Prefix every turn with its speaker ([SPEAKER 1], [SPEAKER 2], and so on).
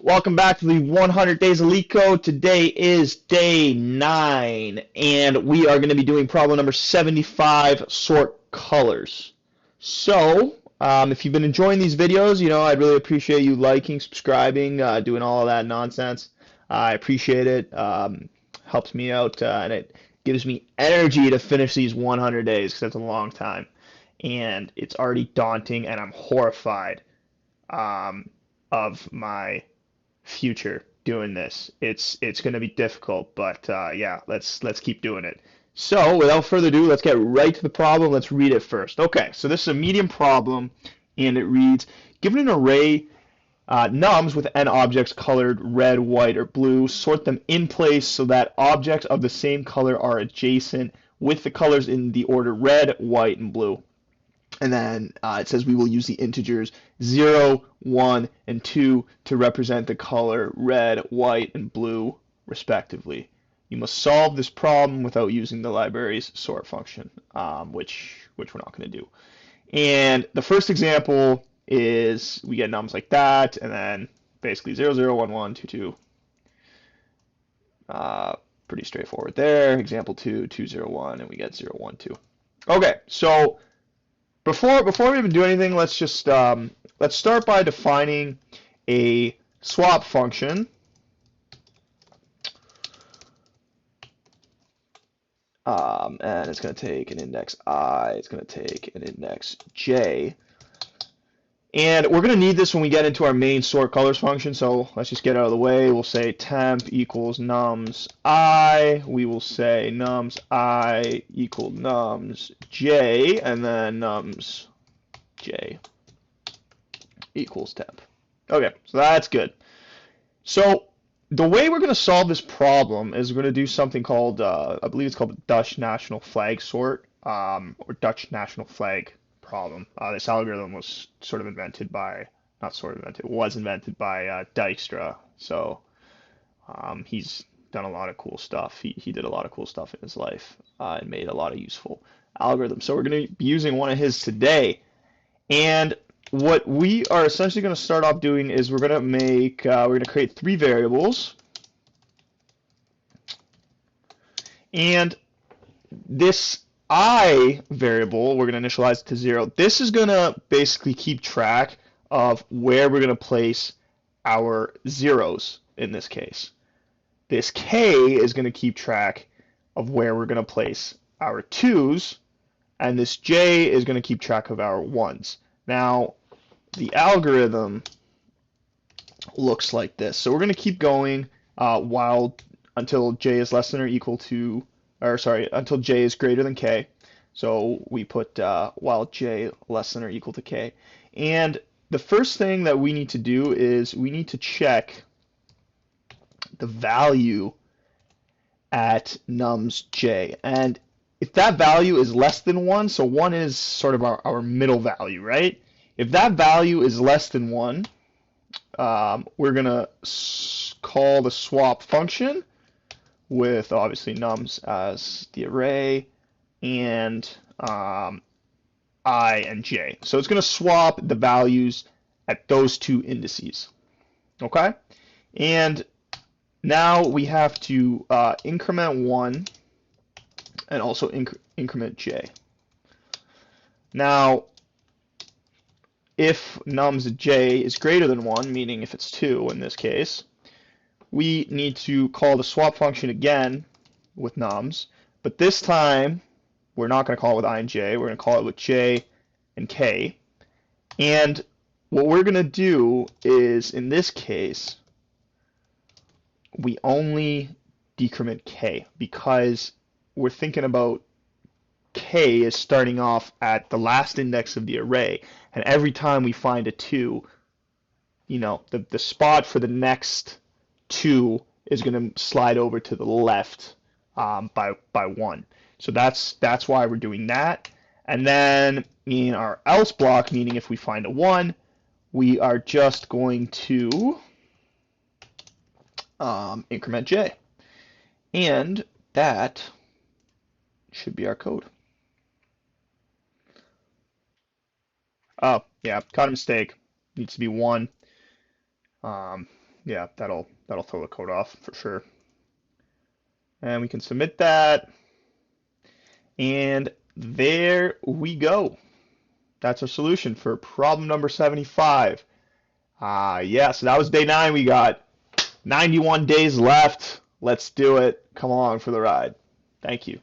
[SPEAKER 1] Welcome back to the 100 Days of LeetCode. Today is day 9, and we are going to be doing problem number 75, sort colors. So, if you've been enjoying these videos, I'd really appreciate you liking, subscribing, doing all of that nonsense. I appreciate it. Helps me out, and it gives me energy to finish these 100 days because that's a long time. And it's already daunting, and I'm horrified of my future doing this. It's going to be difficult, but yeah, let's keep doing it. So without further ado, let's get right to the problem. Let's read it first. Okay, so this is a medium problem, and it reads, given an array nums with n objects colored red, white, or blue, sort them in place so that objects of the same color are adjacent with the colors in the order red, white, and blue. And then it says we will use the integers 0, 1, and 2 to represent the color red, white, and blue, respectively. You must solve this problem without using the library's sort function, which we're not going to do. And the first example is we get nums like that, and then basically 0, 0, 1, 1, 2, 2. Pretty straightforward there. Example 2, 2, 0, 1, and we get 0, 1, 2. Okay, so before we even do anything, let's just let's start by defining a swap function. And it's going to take an index I, it's going to take an index j. And we're going to need this when we get into our main sort colors function, so let's just get out of the way. We'll say temp equals nums I. We will say nums I equal nums j, and then nums j equals temp. Okay, so that's good. So the way we're going to solve this problem is we're going to do something called, I believe it's called the Dutch national flag sort, or Dutch national flag problem. This algorithm was sort of invented by, not sort of invented, was invented by Dijkstra. So he's done a lot of cool stuff. He did a lot of cool stuff in his life and made a lot of useful algorithms. So we're going to be using one of his today. And what we are essentially going to start off doing is we're going to create 3 variables. And this I variable, we're going to initialize it to 0. This is going to basically keep track of where we're going to place our zeros in this case. This k is going to keep track of where we're going to place our 2's, and this j is going to keep track of our 1's. Now, the algorithm looks like this. So we're going to keep going until j is less than or equal to, or sorry, until j is greater than k. So we put while j less than or equal to k. And the first thing that we need to do is we need to check the value at nums j. And if that value is less than 1, so 1 is sort of our middle value, right? If that value is less than 1, we're going to call the swap function with obviously nums as the array and I and j. So it's going to swap the values at those 2 indices. Okay? And now we have to increment 1 and also increment j. Now, if nums j is greater than 1, meaning if it's 2 in this case, we need to call the swap function again with nums, but this time we're not going to call it with I and j, we're going to call it with j and k. And what we're going to do is, in this case, we only decrement k because we're thinking about k is starting off at the last index of the array, and every time we find a 2, the spot for the next 2 is going to slide over to the left by 1. So that's why we're doing that. And then in our else block, meaning if we find a 1, we are just going to increment j. And that should be our code. Oh, yeah, caught a mistake. Needs to be 1. Yeah, that'll throw the code off for sure. And we can submit that. And there we go. That's our solution for problem number 75. Yeah, so that was day 9. We got 91 days left. Let's do it. Come along for the ride. Thank you.